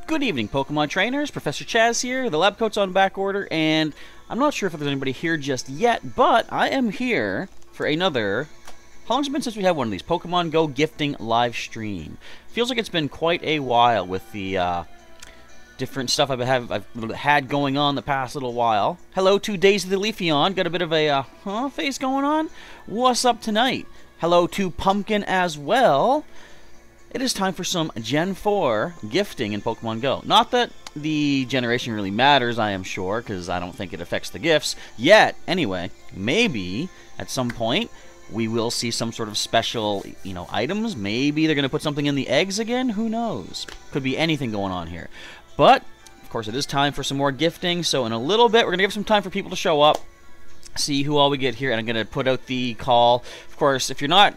Good evening, Pokemon Trainers. Professor Chaz here. The lab coat's on back order, and I'm not sure if there's anybody here just yet, but I am here for another... How long's it been since we had one of these? Pokemon GO gifting live stream. Feels like it's been quite a while with the different stuff I've had going on the past little while. Hello to Daisy the Leafeon. Got a bit of a face going on. What's up tonight? Hello to Pumpkin as well. It is time for some Gen 4 gifting in Pokemon GO. Not that the generation really matters, I am sure, because I don't think it affects the gifts yet. Anyway, maybe at some point we will see some sort of special, items. Maybe they're going to put something in the eggs again. Who knows? Could be anything going on here. But, of course, it is time for some more gifting. So in a little bit, we're going to give some time for people to show up. See who all we get here, and I'm going to put out the call. Of course, if you are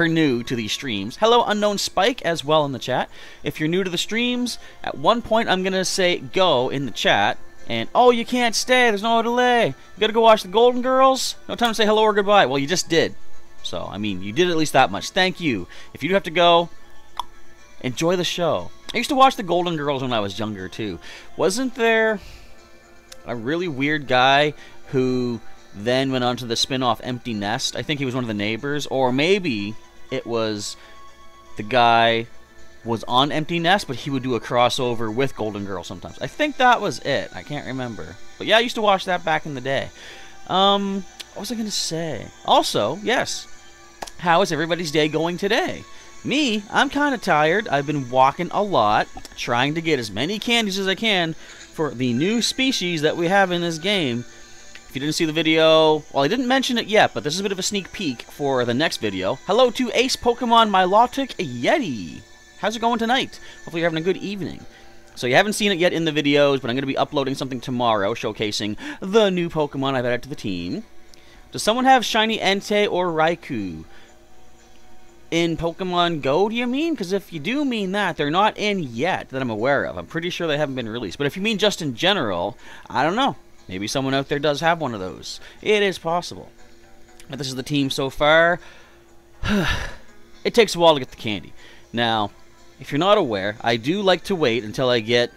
new to these streams, hello Unknown Spike as well in the chat. If you're new to the streams, at one point I'm going to say go in the chat, and oh, you can't stay, there's no delay. You got to go watch the Golden Girls. No time to say hello or goodbye. Well, you just did. So, I mean, you did at least that much. Thank you. If you do have to go, enjoy the show. I used to watch the Golden Girls when I was younger, too. Wasn't there a really weird guy who then went on to the spin-off Empty Nest? I think he was one of the neighbors, or maybe it was the guy was on Empty Nest, but he would do a crossover with Golden Girl sometimes. I think that was it. I can't remember. But yeah, I used to watch that back in the day. What was I going to say? Also, yes, how is everybody's day going today? Me, I'm kind of tired. I've been walking a lot, trying to get as many candies as I can for the new species that we have in this game. If you didn't see the video, well, I didn't mention it yet, but this is a bit of a sneak peek for the next video. Hello to Ace Pokemon Milotic Yeti. How's it going tonight? Hopefully you're having a good evening. So you haven't seen it yet in the videos, but I'm going to be uploading something tomorrow showcasing the new Pokemon I've added to the team. Does someone have Shiny Entei or Raikou in Pokemon GO, do you mean? Because if you do mean that, they're not in yet that I'm aware of. I'm pretty sure they haven't been released. But if you mean just in general, I don't know. Maybe someone out there does have one of those. It is possible. But this is the team so far. It takes a while to get the candy. Now, if you're not aware, I do like to wait until I get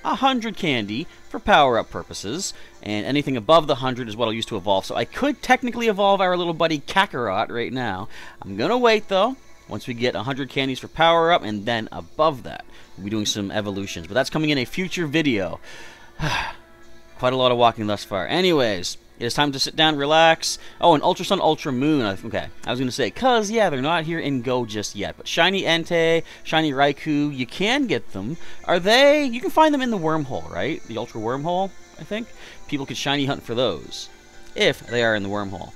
100 candy for power-up purposes, and anything above the 100 is what I'll use to evolve. So I could technically evolve our little buddy Kakarot right now. I'm going to wait, though, once we get 100 candies for power-up, and then above that, we'll be doing some evolutions. But that's coming in a future video. Quite a lot of walking thus far. Anyways, it is time to sit down, relax. Oh, and Ultra Sun, Ultra Moon. Okay, I was going to say, because, yeah, they're not here in GO just yet. But Shiny Entei, Shiny Raikou, you can get them. Are they... You can find them in the wormhole, right? The Ultra Wormhole, I think. People could shiny hunt for those, if they are in the wormhole.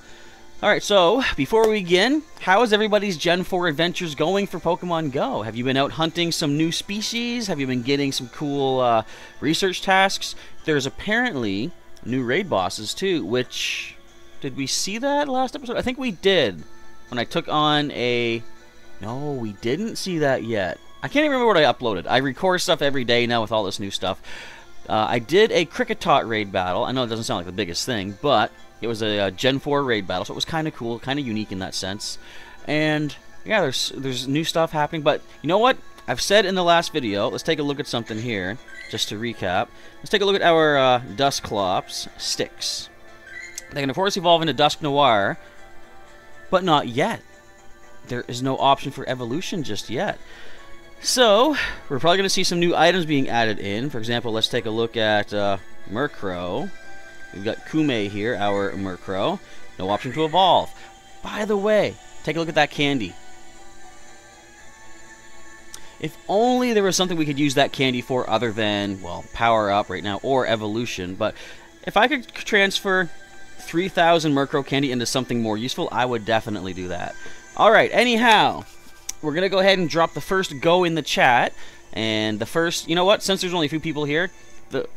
Alright, so, before we begin, how is everybody's Gen 4 adventures going for Pokemon GO? Have you been out hunting some new species? Have you been getting some cool research tasks? There's apparently new raid bosses, too, which... Did we see that last episode? I think we did, when I took on a... No, we didn't see that yet. I can't even remember what I uploaded. I record stuff every day now with all this new stuff. I did a Kricketot raid battle. I know it doesn't sound like the biggest thing, but it was a Gen 4 raid battle, so it was kind of cool, kind of unique in that sense. And, yeah, there's new stuff happening, but you know what? I've said in the last video, let's take a look at something here, just to recap. Let's take a look at our Dusclops sticks. They can, of course, evolve into Dusk Noir, but not yet. There is no option for evolution just yet. So, we're probably going to see some new items being added in. For example, let's take a look at Murkrow. We've got Kume here, our Murkrow. No option to evolve. By the way, take a look at that candy. If only there was something we could use that candy for other than, well, power up right now, or evolution. But if I could transfer 3,000 Murkrow candy into something more useful, I would definitely do that. Alright, anyhow, we're going to go ahead and drop the first go in the chat. And the first, you know what, since there's only a few people here,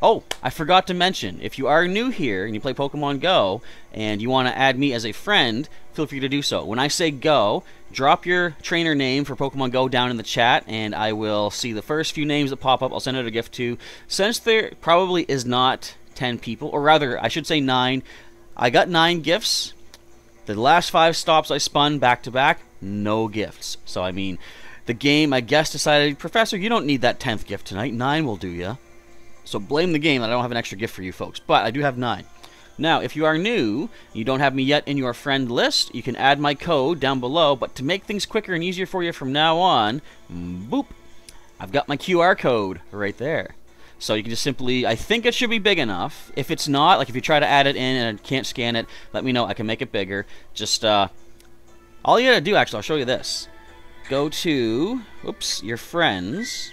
oh, I forgot to mention, if you are new here and you play Pokemon GO and you want to add me as a friend, feel free to do so. When I say go, drop your trainer name for Pokemon GO down in the chat, and I will see the first few names that pop up. I'll send out a gift to. Since there probably is not 10 people, or rather, I should say 9, I got 9 gifts. The last 5 stops I spun back to back, no gifts. So, I mean, The game, I guess, decided, Professor, you don't need that 10th gift tonight. 9 will do ya. So blame the game that I don't have an extra gift for you folks. But I do have 9. Now, if you are new, you don't have me yet in your friend list, you can add my code down below. But to make things quicker and easier for you from now on, boop, I've got my QR code right there. So you can just simply, I think it should be big enough. If it's not, like if you try to add it in and I can't scan it, let me know. I can make it bigger. Just, all you gotta do, actually, I'll show you this. Go to, oops, your friends.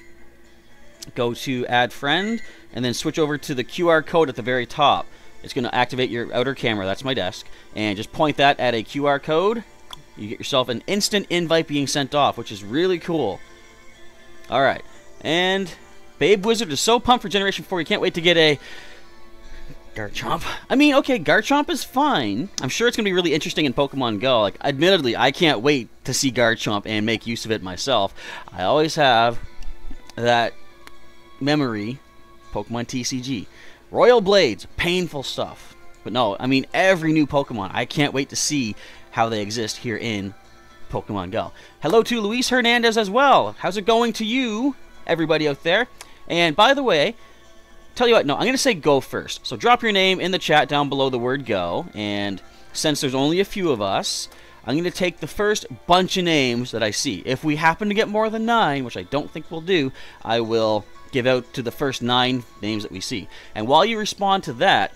Go to add friend, and then switch over to the QR code at the very top. It's going to activate your outer camera. That's my desk. And just point that at a QR code. You get yourself an instant invite being sent off, which is really cool. Alright. And Babe Wizard is so pumped for Generation 4. He can't wait to get a Garchomp. I mean, okay, Garchomp is fine. I'm sure it's going to be really interesting in Pokemon Go. Like, admittedly, I can't wait to see Garchomp and make use of it myself. I always have that memory, Pokemon TCG. Royal Blades, painful stuff. But no, I mean, every new Pokemon, I can't wait to see how they exist here in Pokemon Go. Hello to Luis Hernandez as well. How's it going to you, everybody out there? And by the way, tell you what, no, I'm going to say go first. So drop your name in the chat down below the word go. And since there's only a few of us, I'm going to take the first bunch of names that I see. If we happen to get more than 9, which I don't think we'll do, I will give out to the first 9 names that we see. And while you respond to that,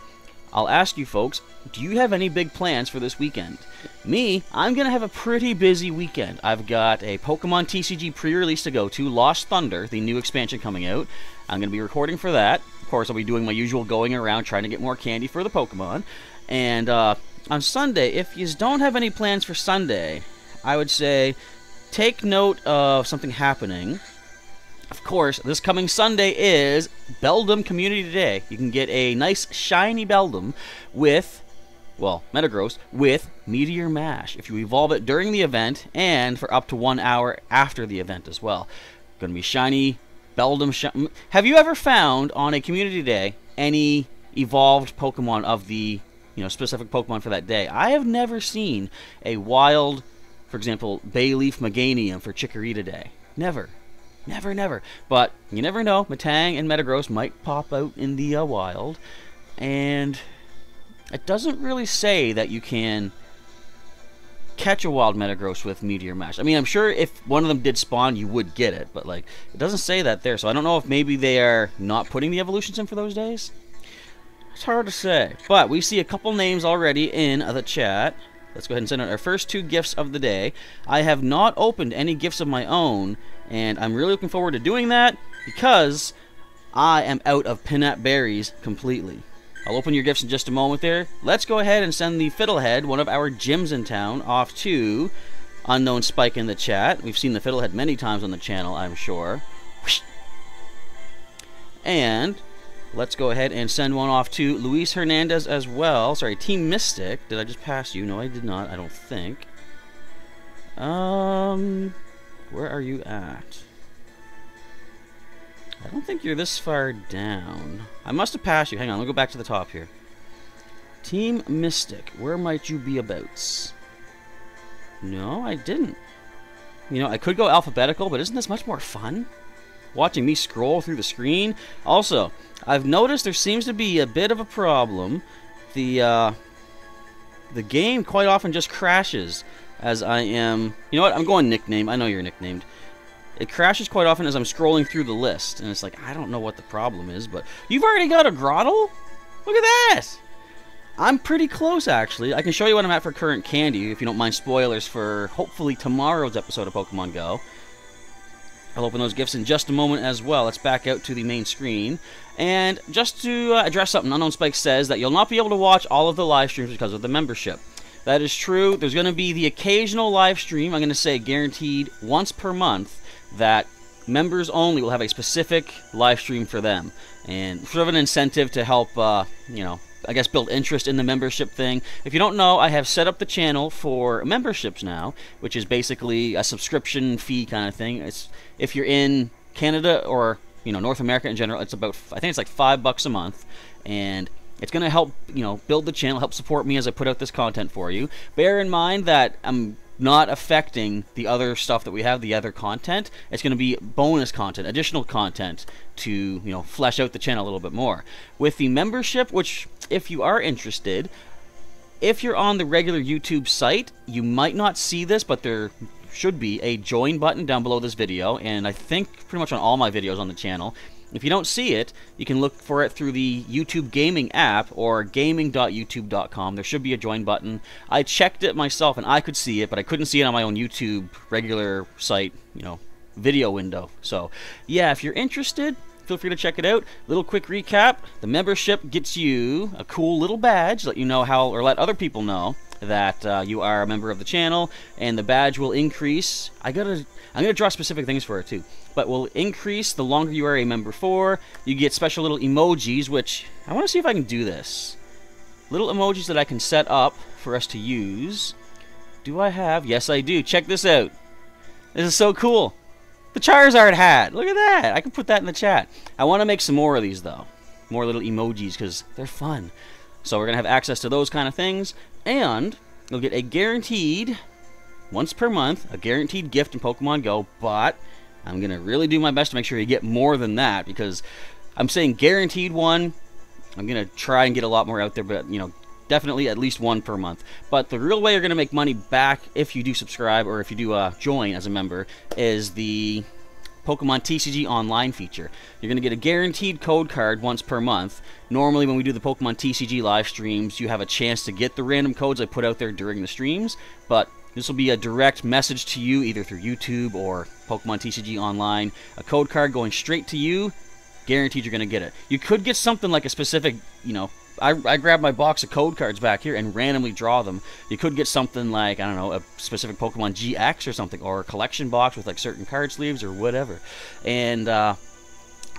I'll ask you folks, do you have any big plans for this weekend? Me, I'm going to have a pretty busy weekend. I've got a Pokemon TCG pre-release to go to, Lost Thunder, the new expansion coming out. I'm going to be recording for that. Of course, I'll be doing my usual going around trying to get more candy for the Pokemon. And on Sunday, if you don't have any plans for Sunday, I would say take note of something happening. Of course, this coming Sunday is Beldum Community Day. You can get a nice shiny Beldum with, well, Metagross, with Meteor Mash if you evolve it during the event and for up to 1 hour after the event as well. Going to be shiny Beldum. Have you ever found on a Community Day any evolved Pokemon of the, specific Pokemon for that day? I have never seen a wild, for example, Bayleaf Meganium for Chikorita Day. Never. Never, never. But you never know. Metang and Metagross might pop out in the wild. And it doesn't really say that you can catch a wild Metagross with Meteor Mash. I mean, I'm sure if one of them did spawn, you would get it. But, like, it doesn't say that there. So I don't know if maybe they are not putting the evolutions in for those days. It's hard to say. But we see a couple names already in the chat. Let's go ahead and send out our first 2 gifts of the day. I have not opened any gifts of my own, and I'm really looking forward to doing that because I am out of Pinap Berries completely. I'll open your gifts in just a moment there. Let's go ahead and send the Fiddlehead, one of our gyms in town, off to Unknown Spike in the chat. We've seen the Fiddlehead many times on the channel, I'm sure. And let's go ahead and send one off to Luis Hernandez as well. Sorry, Team Mystic. Did I just pass you? No, I did not. I don't think. Where are you at? I don't think you're this far down. I must have passed you. Hang on, let me go back to the top here. Team Mystic, where might you be abouts? No, I didn't. I could go alphabetical, but isn't this much more fun? Watching me scroll through the screen. Also, I've noticed there seems to be a bit of a problem. The game quite often just crashes as I am... You know what? I'm going nickname. I know you're nicknamed. It crashes quite often as I'm scrolling through the list. And it's like, I don't know what the problem is, but... You've already got a Grottle? Look at that! I'm pretty close, actually. I can show you what I'm at for current candy, if you don't mind spoilers for hopefully tomorrow's episode of Pokemon Go. I'll open those gifts in just a moment as well. Let's back out to the main screen. And just to address something, Unknown Spike says that you'll not be able to watch all of the live streams because of the membership. That is true. There's going to be the occasional live stream, I'm going to say guaranteed once per month, that members only will have a specific live stream for them. And sort of an incentive to help, I guess build interest in the membership thing. If you don't know, I have set up the channel for memberships now, which is basically a subscription fee kind of thing. It's if you're in Canada or North America in general, it's about, I think it's like $5 a month, and it's going to help build the channel, help support me as I put out this content for you. Bear in mind that I'm not affecting the other stuff that we have, the other content. It's going to be bonus content, additional content to, you know, flesh out the channel a little bit more. With the membership, which if you are interested, if you're on the regular YouTube site, you might not see this, but there should be a join button down below this video, and I think pretty much on all my videos on the channel. If you don't see it, you can look for it through the YouTube gaming app or gaming.youtube.com. There should be a join button. I checked it myself and I could see it, but I couldn't see it on my own YouTube regular site, you know, video window. So, yeah, if you're interested, feel free to check it out. Little quick recap. The membership gets you a cool little badge, let you know how, or let other people know that you are a member of the channel, and the badge will increase. I'm gonna draw specific things for it too, but will increase the longer you are a member for. You get special little emojis, which I want to see if I can do this. Little emojis that I can set up for us to use. Do I have? Yes, I do. Check this out. This is so cool. The Charizard hat. Look at that. I can put that in the chat. I want to make some more of these though. More little emojis because they're fun. So we're gonna have access to those kind of things, and you'll get a guaranteed, once per month, a guaranteed gift in Pokemon Go, but I'm going to really do my best to make sure you get more than that, because I'm saying guaranteed one. I'm going to try and get a lot more out there, but, you know, definitely at least one per month. But the real way you're going to make money back if you do subscribe, or if you do join as a member, is the Pokemon TCG Online feature. You're going to get a guaranteed code card once per month. Normally when we do the Pokemon TCG live streams, you have a chance to get the random codes I put out there during the streams, but this will be a direct message to you either through YouTube or Pokemon TCG Online. A code card going straight to you, guaranteed you're going to get it. You could get something like a specific, you know, I grabbed my box of code cards back here and randomly draw them. You could get something like, I don't know, a specific Pokemon GX or something, or a collection box with like certain card sleeves or whatever. And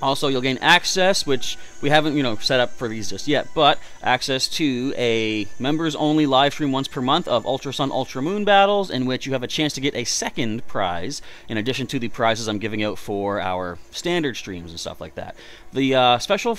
also you'll gain access, which we haven't, you know, set up for these just yet, but access to a members only live stream once per month of Ultra Sun Ultra Moon battles, in which you have a chance to get a second prize in addition to the prizes I'm giving out for our standard streams and stuff like that. The special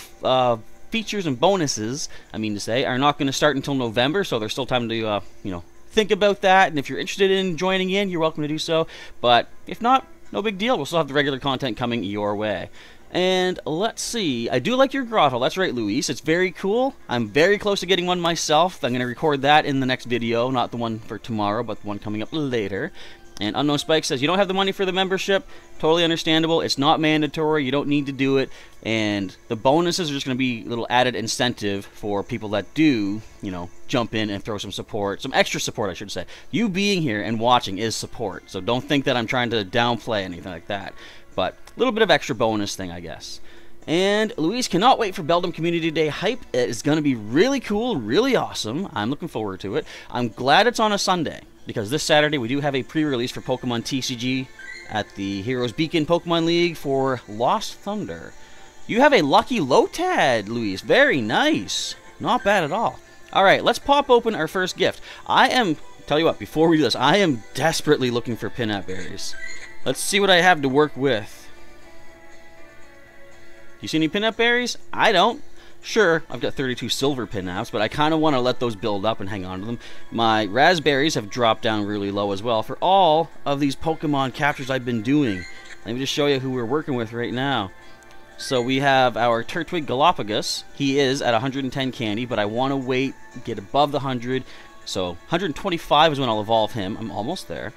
features and bonuses, I mean to say, are not going to start until November, so there's still time to, you know, think about that. And if you're interested in joining in, you're welcome to do so. But if not, no big deal. We'll still have the regular content coming your way. And let's see. I do like your grotto. That's right, Luis. It's very cool. I'm very close to getting one myself. I'm going to record that in the next video. Not the one for tomorrow, but the one coming up later. And Unknown Spike says, you don't have the money for the membership. Totally understandable. It's not mandatory. You don't need to do it. And the bonuses are just going to be a little added incentive for people that do, you know, jump in and throw some support. Some extra support, I should say. You being here and watching is support. So don't think that I'm trying to downplay anything like that. But a little bit of extra bonus thing, I guess. And Luis cannot wait for Beldum Community Day hype. It is going to be really cool, really awesome. I'm looking forward to it. I'm glad it's on a Sunday, because this Saturday we do have a pre-release for Pokemon TCG at the Heroes Beacon Pokemon League for Lost Thunder. You have a lucky Lotad, Luis. Very nice. Not bad at all. Alright, let's pop open our first gift. Tell you what, before we do this, I am desperately looking for Pinap Berries. Let's see what I have to work with. You see any Pinap Berries? I don't. Sure, I've got 32 silver Pinaps, but I kind of want to let those build up and hang on to them. My raspberries have dropped down really low as well for all of these Pokemon captures I've been doing. Let me just show you who we're working with right now. So we have our Turtwig Galapagos. He is at 110 candy, but I want to wait, get above the 100. So 125 is when I'll evolve him. I'm almost there.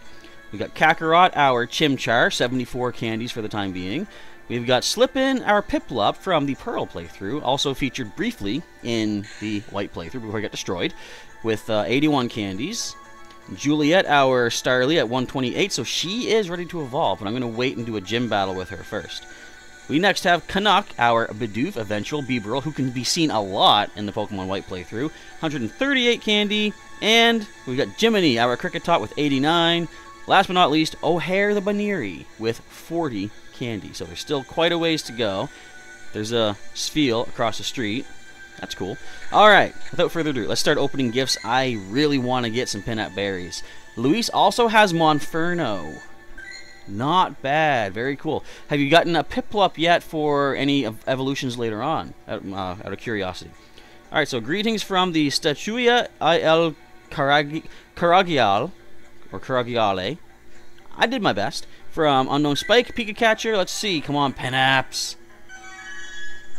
We got Kakarot, our Chimchar, 74 candies for the time being. We've got Slippin, our Piplup from the Pearl playthrough, also featured briefly in the White playthrough before I got destroyed, with 81 candies. Juliet, our Starly, at 128, so she is ready to evolve, but I'm going to wait and do a gym battle with her first. We next have Canuck, our Bidoof eventual Bibarel, who can be seen a lot in the Pokemon White playthrough, 138 candy, and we've got Jiminy, our Kricketot, with 89. Last but not least, O'Hare the Baneri with 40 candy. So there's still quite a ways to go. There's a Spheal across the street. That's cool. Alright, without further ado, let's start opening gifts. I really want to get some Pinap Berries. Luis also has Monferno. Not bad. Very cool. Have you gotten a Piplup yet for any evolutions later on? Out of curiosity. Alright, so greetings from the Statuia Il Caragial. or Karagiale. I did my best. From Unknown Spike, Pikachu. Let's see. Come on, Pinaps.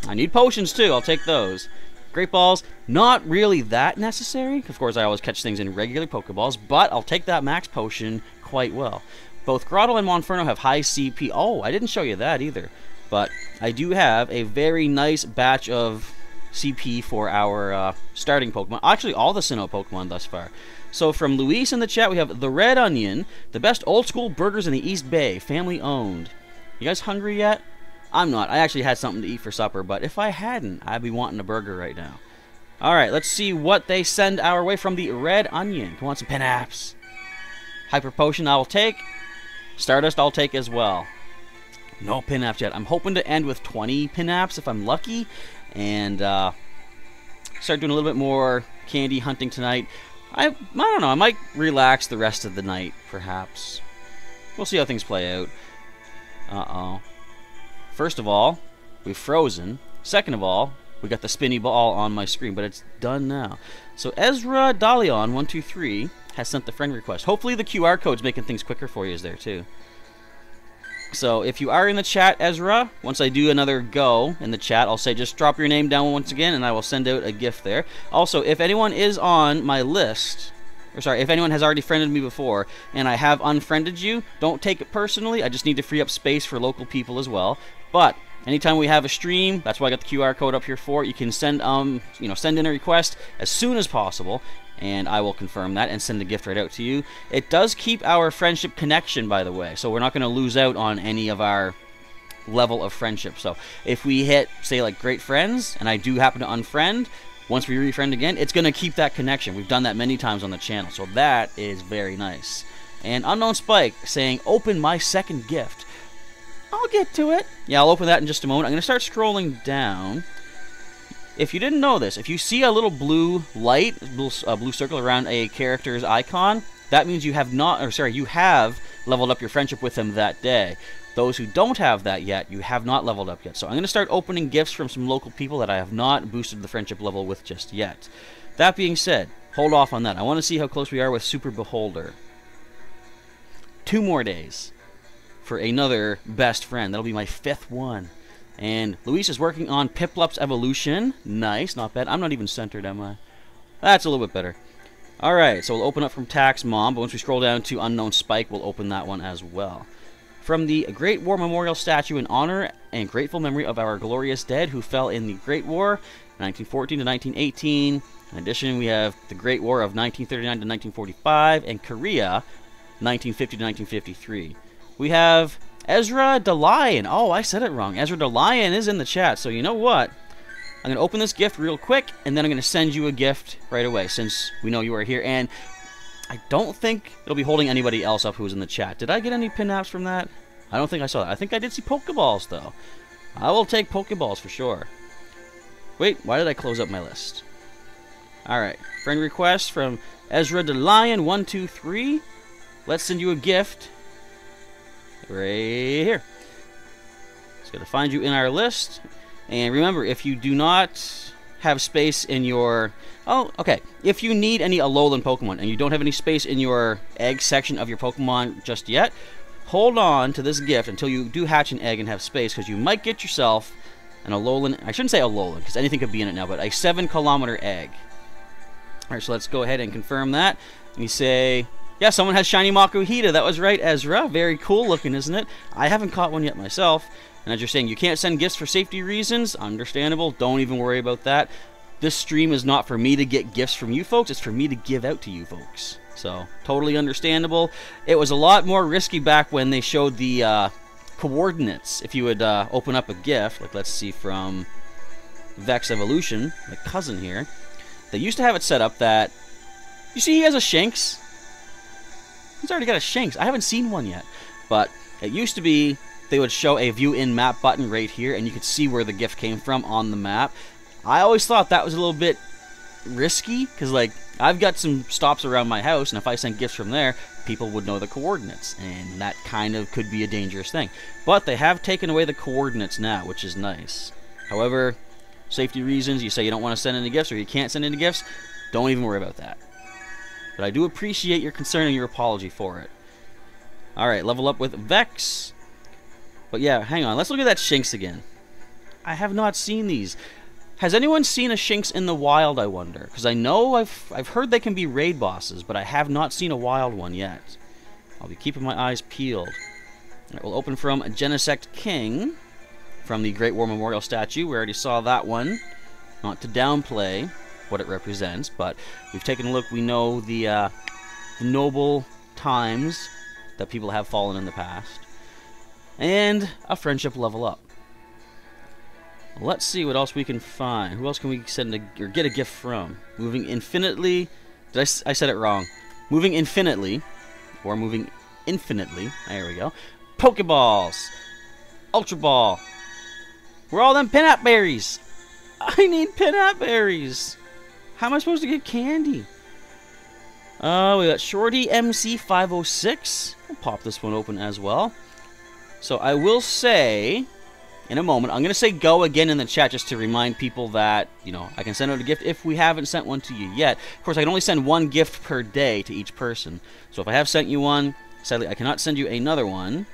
I need potions too. I'll take those. Great Balls, not really that necessary. Of course, I always catch things in regular Pokeballs, but I'll take that Max Potion quite well. Both Grotto and Monferno have high CP. Oh, I didn't show you that either. But I do have a very nice batch of CP for our starting Pokemon. Actually, all the Sinnoh Pokemon thus far. So from Luis in the chat, we have the Red Onion, the best old school burgers in the East Bay, family owned. You guys hungry yet? I'm not. I actually had something to eat for supper, but if I hadn't, I'd be wanting a burger right now. Alright, let's see what they send our way from the Red Onion. Come on, some Pinaps. Hyper Potion I will take. Stardust I'll take as well. No Pinaps yet. I'm hoping to end with 20 Pinaps if I'm lucky. And start doing a little bit more candy hunting tonight. I don't know. I might relax the rest of the night, perhaps. We'll see how things play out. Uh-oh. First of all, we've frozen. Second of all, we got the spinny ball on my screen, but it's done now. So Ezra Dalion123 has sent the friend request. Hopefully the QR code's making things quicker for you there too. So if you are in the chat, Ezra, once I do another go in the chat, I'll say just drop your name down once again, and I will send out a gift there. Also, if anyone is on my list, or sorry, if anyone has already friended me before, and I have unfriended you, don't take it personally. I just need to free up space for local people as well. But anytime we have a stream, that's why I got the QR code up here for. You can send send in a request as soon as possible, and I will confirm that and send the gift right out to you. It does keep our friendship connection, by the way, so we're not going to lose out on any of our level of friendship. So if we hit, say, like great friends, and I do happen to unfriend, once we refriend again, it's going to keep that connection. We've done that many times on the channel, so that is very nice. And Unknown Spike saying, open my second gift. I'll get to it. Yeah, I'll open that in just a moment. I'm going to start scrolling down. If you didn't know this, if you see a little blue light, blue circle around a character's icon, that means you have you have leveled up your friendship with them that day. Those who don't have that yet, you have not leveled up yet. So I'm going to start opening gifts from some local people that I have not boosted the friendship level with just yet. That being said, hold off on that. I want to see how close we are with Super Beholder. 2 more days for another best friend. That'll be my 5th one. And Luis is working on Piplup's evolution. Nice, not bad. I'm not even centered, am I? That's a little bit better. Alright, so we'll open up from Tax Mom, but once we scroll down to Unknown Spike, we'll open that one as well. From the Great War Memorial Statue in honor and grateful memory of our glorious dead who fell in the Great War, 1914 to 1918. In addition, we have the Great War of 1939 to 1945, and Korea, 1950 to 1953. We have Ezra DeLion. Oh, I said it wrong. Ezra DeLion is in the chat, so you know what? I'm going to open this gift real quick, and then I'm going to send you a gift right away, since we know you are here. And I don't think it'll be holding anybody else up who's in the chat. Did I get any Pinaps from that? I don't think I saw that. I think I did see Pokeballs, though. I will take Pokeballs for sure. Wait, why did I close up my list? Alright, friend request from Ezra DeLion123. Let's send you a gift. Right here. It's going to find you in our list. And remember, if you do not have space in your... Oh, okay. If you need any Alolan Pokemon and you don't have any space in your egg section of your Pokemon just yet, hold on to this gift until you do hatch an egg and have space, because you might get yourself an Alolan... I shouldn't say Alolan, because anything could be in it now, but a 7-kilometer egg. Alright, so let's go ahead and confirm that. And you say... Yeah, someone has Shiny Makuhita. That was right, Ezra. Very cool looking, isn't it? I haven't caught one yet myself. And as you're saying, you can't send gifts for safety reasons. Understandable. Don't even worry about that. This stream is not for me to get gifts from you folks. It's for me to give out to you folks. So, totally understandable. It was a lot more risky back when they showed the coordinates. If you would open up a gift, like let's see from Vex Evolution, my cousin here. They used to have it set up that... You see he has a Shanks? He's already got a Shanks. I haven't seen one yet. But it used to be they would show a view in map button right here, and you could see where the gift came from on the map. I always thought that was a little bit risky, because like I've got some stops around my house, and if I sent gifts from there, people would know the coordinates, and that kind of could be a dangerous thing. But they have taken away the coordinates now, which is nice. However, safety reasons, you say you don't want to send any gifts or you can't send any gifts, don't even worry about that. But I do appreciate your concern and your apology for it. Alright, level up with Vex. But yeah, hang on. Let's look at that Shinx again. I have not seen these. Has anyone seen a Shinx in the wild, I wonder? Because I know I've heard they can be raid bosses, but I have not seen a wild one yet. I'll be keeping my eyes peeled. Alright, we'll open from Genesect King, from the Great War Memorial statue. We already saw that one. Not to downplay what it represents, but we've taken a look. We know the noble times that people have fallen in the past. And a friendship level up. Let's see what else we can find. Who else can we send or get a gift from? Moving infinitely. I said it wrong. Moving infinitely. Or moving infinitely. There we go. Pokeballs. Ultra Ball. Where are all them Pinap Berries? I need Pinap Berries. How am I supposed to get candy? We got Shorty MC506. I'll pop this one open as well. So I will say, in a moment, I'm going to say go again in the chat just to remind people that, you know, I can send out a gift if we haven't sent one to you yet. Of course, I can only send one gift per day to each person. So if I have sent you one, sadly, I cannot send you another one.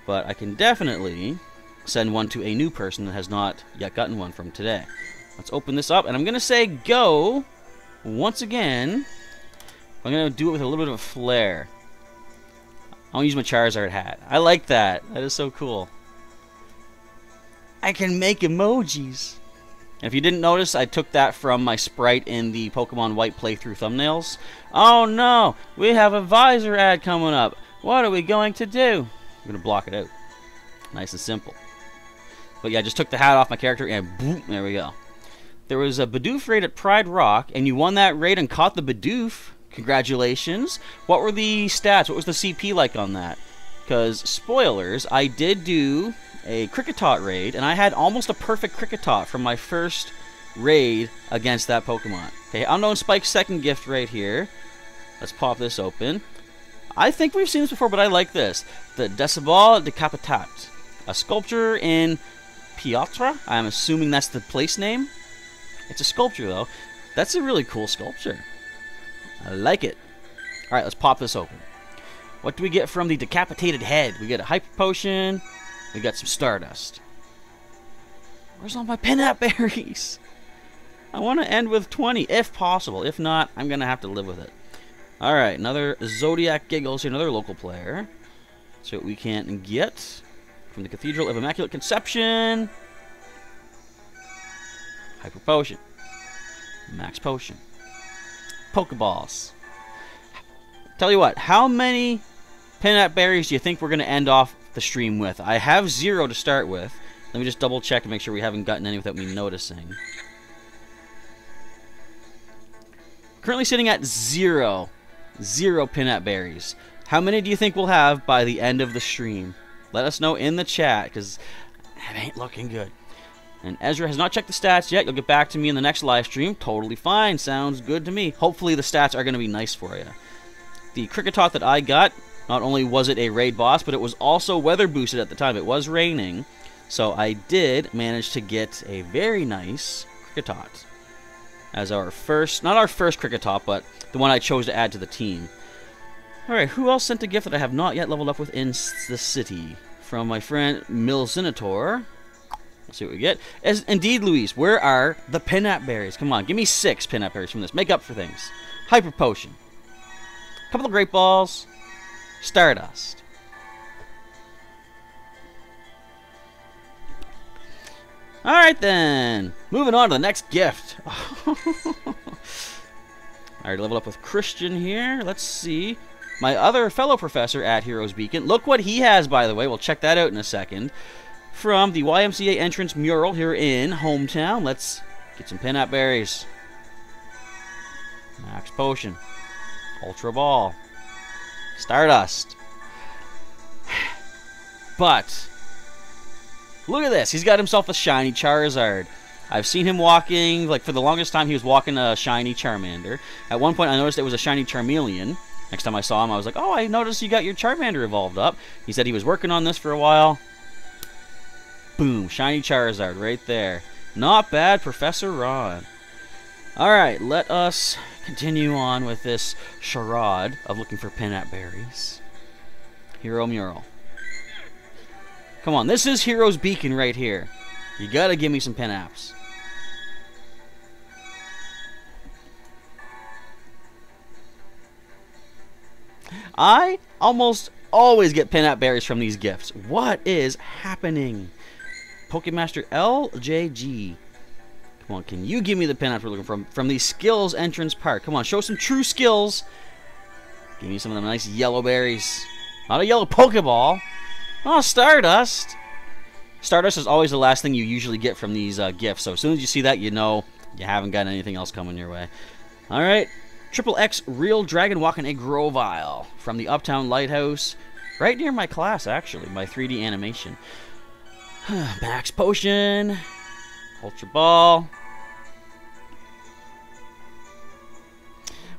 But I can definitely send one to a new person that has not yet gotten one from today. Let's open this up, and I'm going to say go once again. I'm going to do it with a little bit of a flair. I want to use my Charizard hat. I like that. That is so cool. I can make emojis. And if you didn't notice, I took that from my sprite in the Pokemon White playthrough thumbnails. Oh no! We have a visor ad coming up. What are we going to do? I'm going to block it out. Nice and simple. But yeah, I just took the hat off my character and boom, there we go. There was a Bidoof raid at Pride Rock, and you won that raid and caught the Bidoof. Congratulations. What were the stats? What was the CP like on that? Because, spoilers, I did do a Kricketot raid, and I had almost a perfect Kricketot from my first raid against that Pokemon. Okay, Unknown Spike's second gift right here. Let's pop this open. I think we've seen this before, but I like this. The Decibel Decapitat. A sculpture in Piatra. I'm assuming that's the place name. It's a sculpture, though. That's a really cool sculpture. I like it. Alright, let's pop this open. What do we get from the decapitated head? We get a Hyper Potion. We got some Stardust. Where's all my Pinap Berries? I want to end with 20, if possible. If not, I'm going to have to live with it. Alright, another Zodiac Giggles, another local player. So we can get from the Cathedral of Immaculate Conception. Hyper Potion. Max Potion. Pokeballs. Tell you what, how many Pinap Berries do you think we're going to end off the stream with? I have 0 to start with. Let me just double check and make sure we haven't gotten any without me noticing. Currently sitting at 0. 0 Pinap Berries. How many do you think we'll have by the end of the stream? Let us know in the chat, because it ain't looking good. And Ezra has not checked the stats yet. You'll get back to me in the next live stream. Totally fine. Sounds good to me. Hopefully the stats are going to be nice for you. The Kricketot that I got, not only was it a raid boss, but it was also weather boosted at the time. It was raining. So I did manage to get a very nice Kricketot as our first, not our first Kricketot, but the one I chose to add to the team. Alright, who else sent a gift that I have not yet leveled up with in the city? From my friend Milzinator. Let's see what we get. As indeed, Luis, where are the Pinap Berries? Come on, give me 6 Pinap Berries from this. Make up for things. Hyper Potion. Couple of Great Balls. Stardust. Alright then. Moving on to the next gift. Alright, level up with Christian here. Let's see. My other fellow professor at Heroes Beacon. Look what he has, by the way. We'll check that out in a second. From the YMCA entrance mural here in Hometown. Let's get some Pinap Berries. Max Potion. Ultra Ball. Stardust. But look at this. He's got himself a shiny Charizard. I've seen him walking, like for the longest time he was walking a shiny Charmander. At one point I noticed it was a shiny Charmeleon. Next time I saw him I was like, oh, I noticed you got your Charmander evolved up. He said he was working on this for a while. Boom, shiny Charizard right there. Not bad, Professor Ron. Alright, let us continue on with this charade of looking for pinap berries. Hero Mural. Come on, this is Hero's Beacon right here. You gotta give me some pinaps. I almost always get pinap berries from these gifts. What is happening? Pokemaster LJG. Come on, can you give me the pinaps we're looking from the skills entrance part? Come on, show some true skills. Give me some of them nice yellow berries. Not a yellow Pokeball. Oh, Stardust. Stardust is always the last thing you usually get from these gifts. So as soon as you see that, you know you haven't got anything else coming your way. All right. Triple X Real Dragon Walking a Grovyle from the Uptown Lighthouse. Right near my class, actually. My 3D animation. Max Potion. Ultra Ball.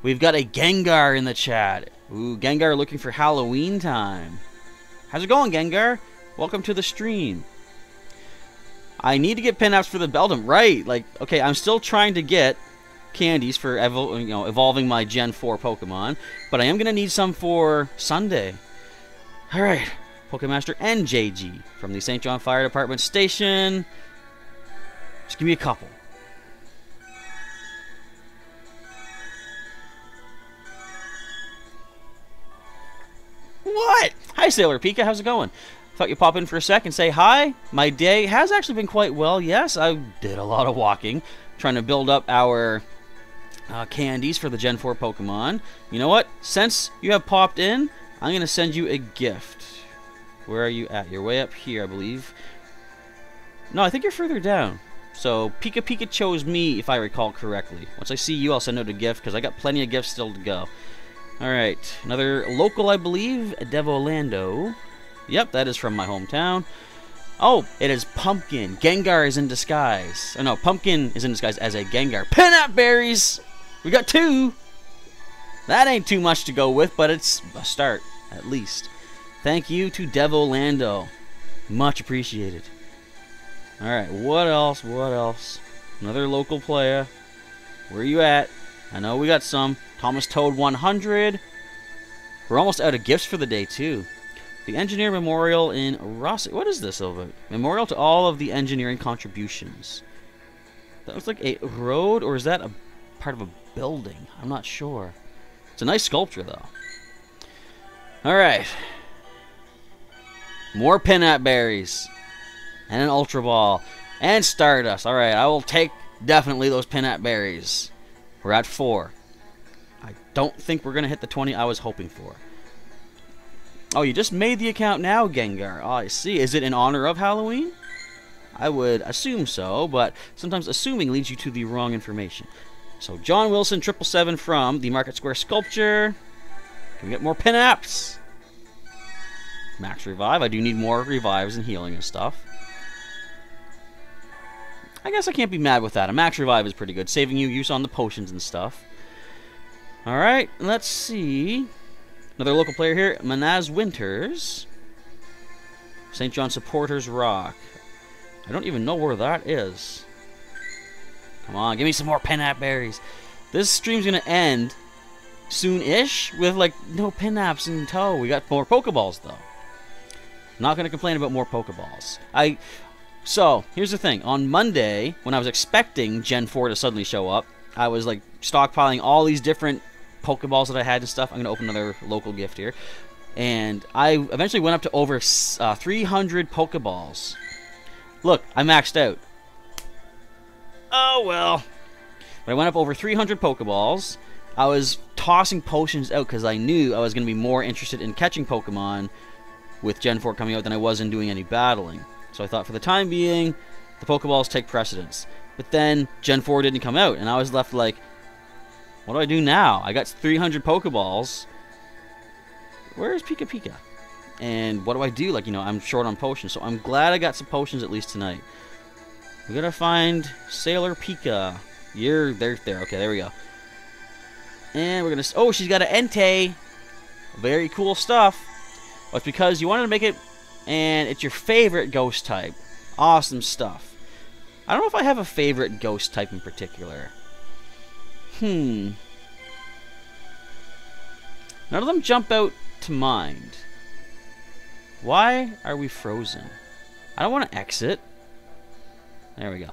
We've got a Gengar in the chat. Ooh, Gengar looking for Halloween time. How's it going, Gengar? Welcome to the stream. I need to get pinaps for the Beldum. Right, like, okay, I'm still trying to get candies for evolving my Gen 4 Pokemon, but I am going to need some for Sunday. Alright, Pokemaster NJG from the St. John Fire Department Station. Just give me a couple. What? Hi, Sailor Pika. How's it going? Thought you'd pop in for a sec and say hi. My day has actually been quite well. Yes, I did a lot of walking, trying to build up our candies for the Gen 4 Pokemon. You know what? Since you have popped in, I'm going to send you a gift. Where are you at? You're way up here, I believe. No, I think you're further down. So, Pika Pika chose me, if I recall correctly. Once I see you, I'll send out a gift, because I got plenty of gifts still to go. Alright, another local, I believe, Devolando. Yep, that is from my hometown. Oh, it is Pumpkin. Gengar is in disguise. Oh, no, Pumpkin is in disguise as a Gengar. Pinap berries! We got 2! That ain't too much to go with, but it's a start, at least. Thank you to Devolando. Much appreciated. Alright, what else? What else? Another local player. Where are you at? I know we got some. Thomas Toad 100. We're almost out of gifts for the day, too. The Engineer Memorial in Rossi. What is this over? Memorial to all of the engineering contributions. That looks like a road, or is that a part of a building? I'm not sure. It's a nice sculpture, though. Alright. More pinap berries. And an Ultra Ball. And Stardust. Alright, I will take definitely those pinap berries. We're at 4. I don't think we're going to hit the 20 I was hoping for. Oh, you just made the account now, Gengar. Oh, I see. Is it in honor of Halloween? I would assume so, but sometimes assuming leads you to the wrong information. So, John Wilson, 777 from the Market Square Sculpture. Can we get more pinaps? Max Revive. I do need more revives and healing and stuff. I guess I can't be mad with that. A Max Revive is pretty good, saving you use on the potions and stuff. Alright, let's see. Another local player here, Manaz Winters. St. John Supporters Rock. I don't even know where that is. Come on, give me some more pinap berries. This stream's going to end soon-ish with, like, no pinaps in tow. We got more Pokeballs, though. Not going to complain about more Pokeballs. So, here's the thing. On Monday, when I was expecting Gen 4 to suddenly show up, I was, like, stockpiling all these different Pokeballs that I had and stuff. I'm going to open another local gift here. And I eventually went up to over 300 Pokeballs. Look, I maxed out. Oh, well. But I went up over 300 Pokeballs. I was tossing potions out because I knew I was going to be more interested in catching Pokemon with Gen 4 coming out than I was in doing any battling. So I thought for the time being, the Pokeballs take precedence. But then Gen 4 didn't come out, and I was left like, what do I do now? I got 300 Pokeballs. Where is Pika Pika? And what do I do? Like, you know, I'm short on potions, so I'm glad I got some potions at least tonight. We gotta find Sailor Pika. You're there. Okay, there we go. And we're gonna. Oh, she's got an Entei. Very cool stuff. Well, it's because you wanted to make it, and it's your favorite ghost type. Awesome stuff. I don't know if I have a favorite ghost type in particular. None of them jump out to mind. Why are we frozen? I don't want to exit. There we go.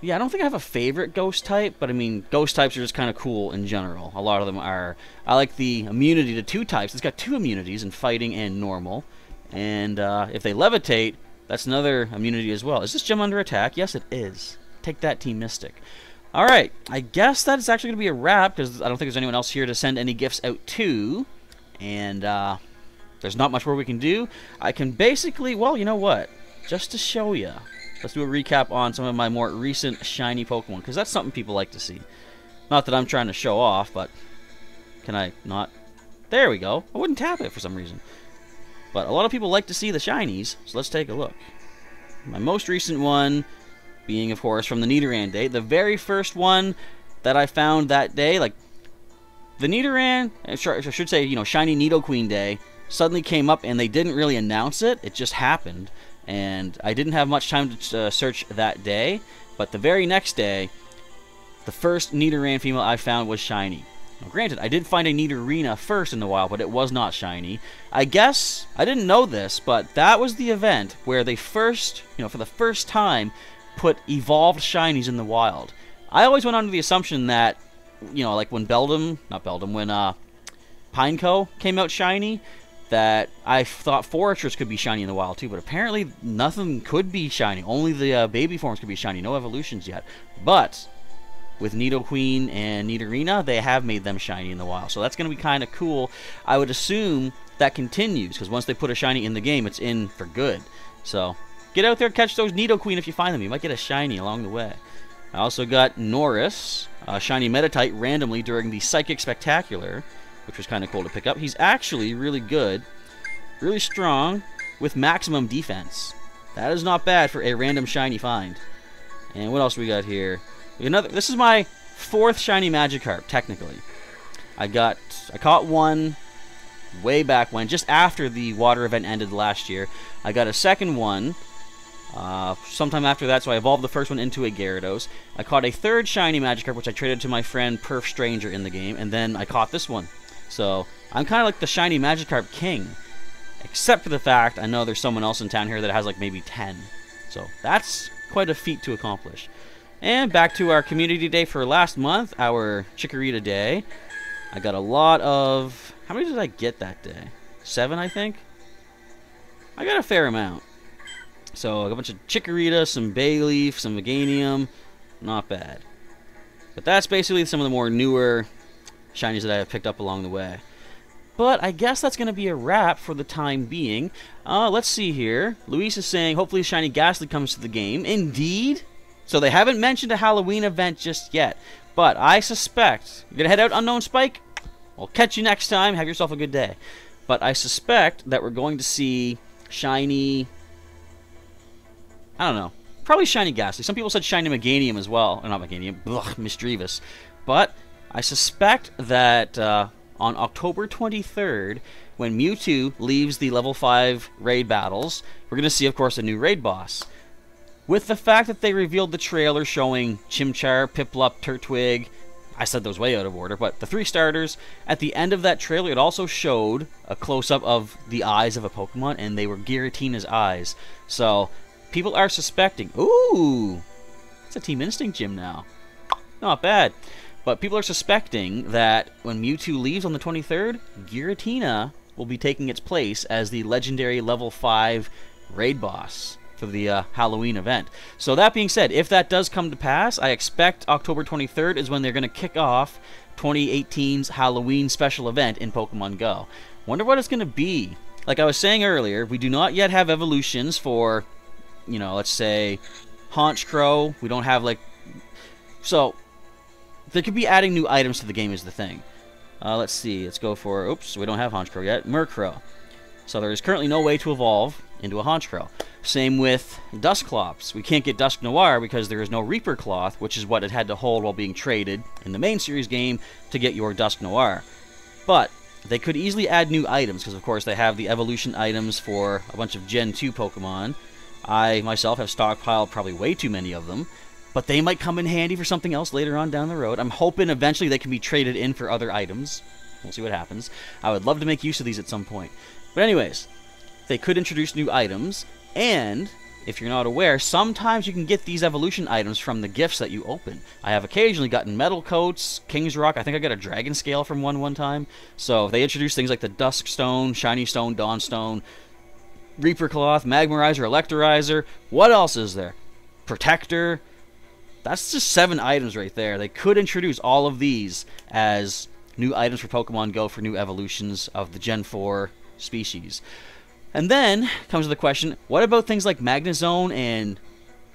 Yeah, I don't think I have a favorite ghost type, but I mean, ghost types are just kind of cool in general. A lot of them are. I like the immunity to 2 types. It's got 2 immunities in fighting and normal. And if they levitate, that's another immunity as well. Is this gym under attack? Yes, it is. Take that, Team Mystic. Alright, I guess that's actually going to be a wrap, because I don't think there's anyone else here to send any gifts out to. And there's not much more we can do. I can basically, well, you know what? Just to show you. Let's do a recap on some of my more recent shiny Pokemon, because that's something people like to see. Not that I'm trying to show off, but can I not? There we go. I wouldn't tap it for some reason. But a lot of people like to see the shinies, so let's take a look. My most recent one being, of course, from the Nidoran day. The very first one that I found that day, like, the Nidoran, I should say, you know, Shiny Nidoqueen Day, suddenly came up and they didn't really announce it. It just happened. And I didn't have much time to search that day, but the very next day, the first Nidoran female I found was shiny. Now, granted, I did find a Nidorina first in the wild, but it was not shiny. I guess, I didn't know this, but that was the event where they first, you know, for the first time, put evolved shinies in the wild. I always went under the assumption that, you know, like when when Pineco came out shiny, that I thought Foresters could be shiny in the wild too, but apparently nothing could be shiny. Only the baby forms could be shiny. No evolutions yet. But with Nidoqueen and Nidorina, they have made them shiny in the wild. So that's going to be kind of cool. I would assume that continues, because once they put a shiny in the game, it's in for good. So get out there, catch those Nidoqueen if you find them. You might get a shiny along the way. I also got Norris, shiny Meditite, randomly during the Psychic Spectacular, which was kind of cool to pick up. He's actually really good, really strong, with maximum defense. That is not bad for a random shiny find. And what else we got here? This is my 4th shiny Magikarp, technically. I caught one way back when, just after the water event ended last year. I got a second one sometime after that, so I evolved the first one into a Gyarados. I caught a 3rd shiny Magikarp, which I traded to my friend Perf Stranger in the game, and then I caught this one. So I'm kind of like the shiny Magikarp king, except for the fact I know there's someone else in town here that has like maybe 10. So that's quite a feat to accomplish. And back to our community day for last month, our Chikorita day. I got a lot of... How many did I get that day? 7, I think? I got a fair amount. So a bunch of Chikorita, some Bayleaf, some Meganium. Not bad. But that's basically some of the more newer shinies that I have picked up along the way. But I guess that's going to be a wrap for the time being. Let's see here. Luis is saying, hopefully Shiny Ghastly comes to the game. Indeed. So they haven't mentioned a Halloween event just yet. But I suspect... You're going to head out, Unknown Spike? I'll catch you next time. Have yourself a good day. But I suspect that we're going to see Shiny... I don't know. Probably Shiny Ghastly. Some people said Shiny Meganium as well. Or not Meganium. Ugh, Misdreavus. But I suspect that on October 23rd, when Mewtwo leaves the level 5 raid battles, we're going to see, of course, a new raid boss. With the fact that they revealed the trailer showing Chimchar, Piplup, Turtwig, I said those way out of order, but the 3 starters, at the end of that trailer, it also showed a close-up of the eyes of a Pokemon, and they were Giratina's eyes. So people are suspecting, ooh, it's a Team Instinct gym now. Not bad. But people are suspecting that when Mewtwo leaves on the 23rd, Giratina will be taking its place as the legendary level 5 raid boss for the Halloween event. So that being said, if that does come to pass, I expect October 23rd is when they're going to kick off 2018's Halloween special event in Pokemon Go. Wonder what it's going to be. Like I was saying earlier, we do not yet have evolutions for, you know, let's say Honchkrow. We don't have like... So they could be adding new items to the game is the thing. Let's see. Let's go for... Oops, we don't have Honchkrow yet. Murkrow. So there is currently no way to evolve into a Honchkrow. Same with Dusclops. We can't get Dusk Noir because there is no Reaper Cloth, which is what it had to hold while being traded in the main series game to get your Dusk Noir. But they could easily add new items because, of course, they have the evolution items for a bunch of Gen 2 Pokemon. I, myself, have stockpiled probably way too many of them. But they might come in handy for something else later on down the road. I'm hoping eventually they can be traded in for other items. We'll see what happens. I would love to make use of these at some point. But anyways, they could introduce new items, and if you're not aware, sometimes you can get these evolution items from the gifts that you open. I have occasionally gotten metal coats, King's Rock. I think I got a dragon scale from one time. So they introduce things like the Dusk Stone, Shiny Stone, Dawn Stone, Reaper Cloth, Magmarizer, Electorizer. What else is there? Protector. That's just 7 items right there. They could introduce all of these as new items for Pokemon Go for new evolutions of the Gen 4 species. And then comes the question, what about things like Magnezone and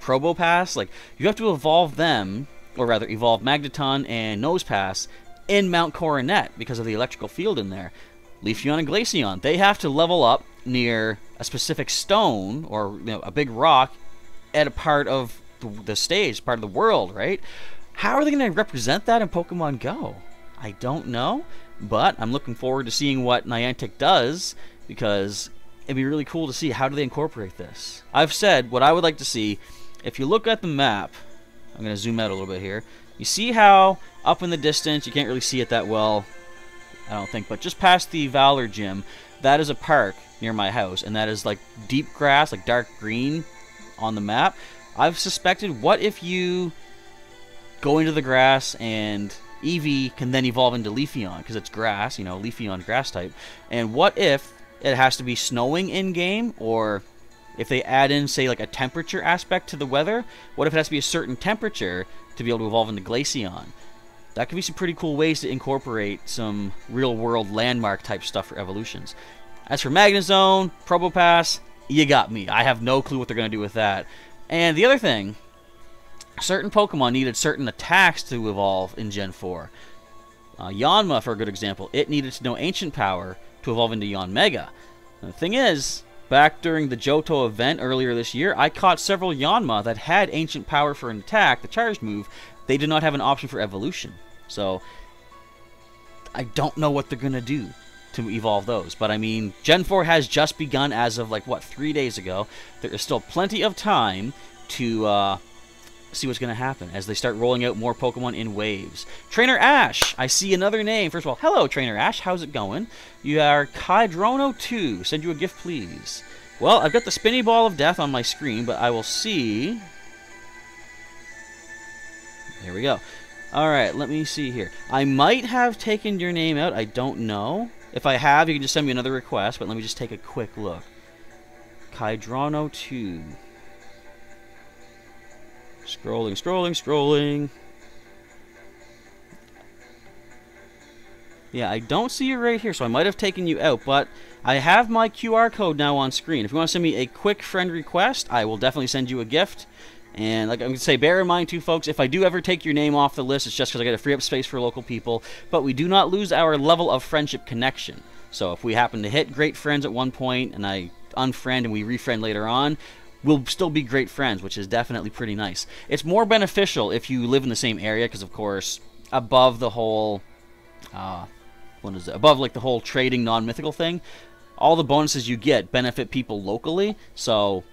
Probopass? Like, you have to evolve them, or rather evolve Magneton and Nosepass in Mount Coronet because of the electrical field in there. Leafeon and Glaceon, they have to level up near a specific stone or a big rock at a part of the stage, part of the world, right? How are they going to represent that in Pokemon Go? I don't know, but I'm looking forward to seeing what Niantic does, because it'd be really cool to see how do they incorporate this. I've said what I would like to see. If you look at the map, I'm going to zoom out a little bit here. You see how up in the distance, you can't really see it that well, I don't think, but just past the Valor Gym, that is a park near my house, and that is like deep grass, like dark green on the map. I've suspected, what if you go into the grass and Eevee can then evolve into Leafeon, because it's grass, you know, Leafeon grass type. And what if it has to be snowing in-game, or if they add in, say, like a temperature aspect to the weather, what if it has to be a certain temperature to be able to evolve into Glaceon? That could be some pretty cool ways to incorporate some real-world landmark-type stuff for evolutions. As for Magnezone, Probopass, you got me. I have no clue what they're going to do with that. And the other thing, certain Pokemon needed certain attacks to evolve in Gen 4. Yanma, for a good example, it needed to know Ancient Power to evolve into Yanmega. And the thing is, back during the Johto event earlier this year, I caught several Yanma that had Ancient Power for an attack, the charged move. They did not have an option for evolution. So, I don't know what they're going to do to evolve those. But I mean, Gen 4 has just begun as of, like, what, 3 days ago. There is still plenty of time to see what's going to happen as they start rolling out more Pokemon in waves. Trainer Ash, I see another name. First of all, hello Trainer Ash, how's it going? You are Kydrono 2. Send you a gift, please. Well, I've got the spinny ball of death on my screen, but I will see. There we go. Alright, let me see here. I might have taken your name out, I don't know. If I have, you can just send me another request, but let me just take a quick look. Kydrono 2. Scrolling, scrolling, scrolling. Yeah, I don't see you right here, so I might have taken you out, but I have my QR code now on screen. If you want to send me a quick friend request, I will definitely send you a gift. And like I'm going to say, bear in mind too, folks, if I do ever take your name off the list, it's just because I got to free up space for local people. But we do not lose our level of friendship connection. So if we happen to hit great friends at one point, and I unfriend and we refriend later on, we'll still be great friends, which is definitely pretty nice. It's more beneficial if you live in the same area, because of course, above the whole, what is it? Above like the whole trading non-mythical thing, all the bonuses you get benefit people locally. So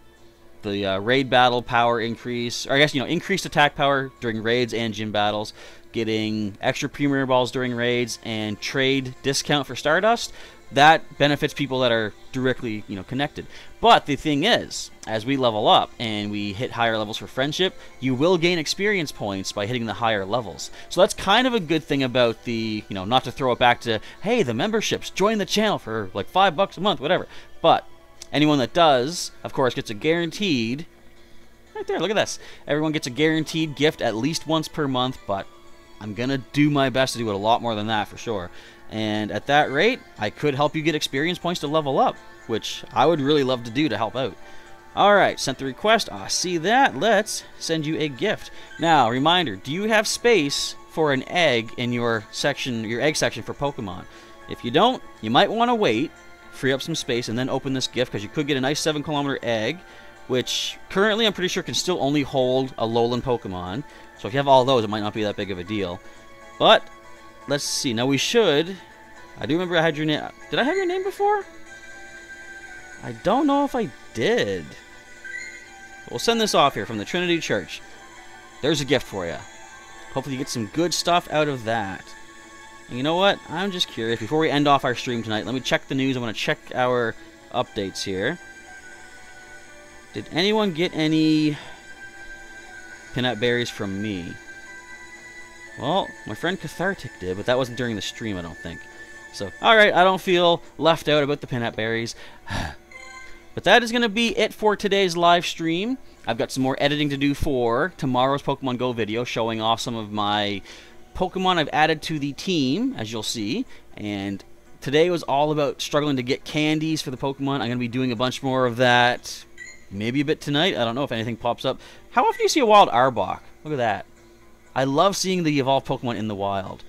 the raid battle power increase, or I guess, you know, increased attack power during raids and gym battles, getting extra Premier Balls during raids, and trade discount for Stardust, that benefits people that are directly, you know, connected. But the thing is, as we level up and we hit higher levels for friendship, you will gain experience points by hitting the higher levels. So that's kind of a good thing about the, you know, not to throw it back to, hey, the memberships, join the channel for like $5 a month, whatever. But anyone that does, of course, gets a guaranteed, right there, look at this. Everyone gets a guaranteed gift at least once per month, but I'm going to do my best to do it a lot more than that for sure. And at that rate, I could help you get experience points to level up, which I would really love to do to help out. Alright, sent the request. I see that. Let's send you a gift. Now, reminder, do you have space for an egg in your section, your egg section for Pokemon? If you don't, you might want to wait, free up some space, and then open this gift, because you could get a nice 7-kilometer egg, which currently I'm pretty sure can still only hold a Alolan Pokemon. So if you have all those, it might not be that big of a deal. But let's see. Now we should. I do remember I had your name. Did I have your name before? I don't know if I did. We'll send this off here from the Trinity Church. There's a gift for you. Hopefully you get some good stuff out of that. And you know what? I'm just curious. Before we end off our stream tonight, let me check the news. I want to check our updates here. Did anyone get any peanut berries from me? Well, my friend Cathartic did, but that wasn't during the stream, I don't think. So, alright, I don't feel left out about the peanut berries. But that is going to be it for today's live stream. I've got some more editing to do for tomorrow's Pokemon Go video, showing off some of my Pokemon I've added to the team, as you'll see. And today was all about struggling to get candies for the Pokemon. I'm going to be doing a bunch more of that, maybe a bit tonight. I don't know if anything pops up. How often do you see a wild Arbok? Look at that. I love seeing the evolved Pokemon in the wild.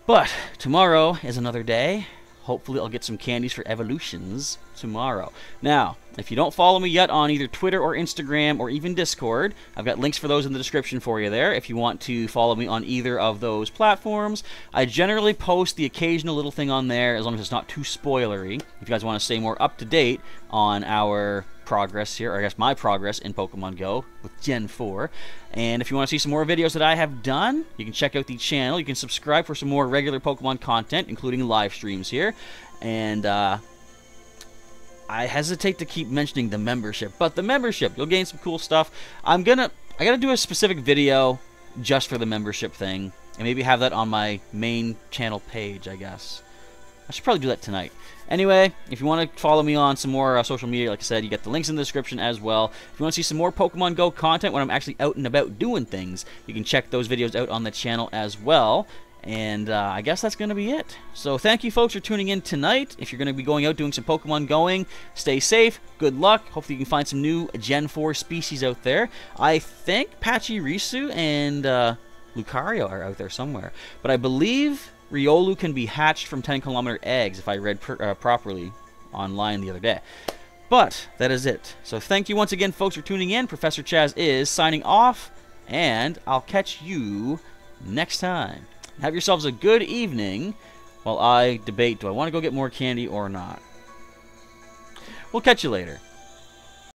But tomorrow is another day. Hopefully I'll get some candies for evolutions tomorrow. Now, if you don't follow me yet on either Twitter or Instagram or even Discord, I've got links for those in the description for you there if you want to follow me on either of those platforms. I generally post the occasional little thing on there as long as it's not too spoilery. If you guys want to stay more up to date on our progress here, or I guess my progress in Pokemon Go with Gen 4. And if you want to see some more videos that I have done, you can check out the channel. You can subscribe for some more regular Pokemon content, including live streams here. And I hesitate to keep mentioning the membership, but the membership, you'll gain some cool stuff. I gotta do a specific video just for the membership thing, and maybe have that on my main channel page, I guess. I should probably do that tonight. Anyway, if you want to follow me on some more social media, like I said, you get the links in the description as well. If you want to see some more Pokemon Go content when I'm actually out and about doing things, you can check those videos out on the channel as well. And I guess that's going to be it. So thank you folks for tuning in tonight. If you're going to be going out doing some Pokemon going, stay safe, good luck. Hopefully you can find some new Gen 4 species out there. I think Pachirisu and Lucario are out there somewhere. But I believe Riolu can be hatched from 10-kilometer eggs, if I read properly online the other day. But that is it. So thank you once again, folks, for tuning in. Professor Chaz is signing off, and I'll catch you next time. Have yourselves a good evening while I debate, do I want to go get more candy or not? We'll catch you later.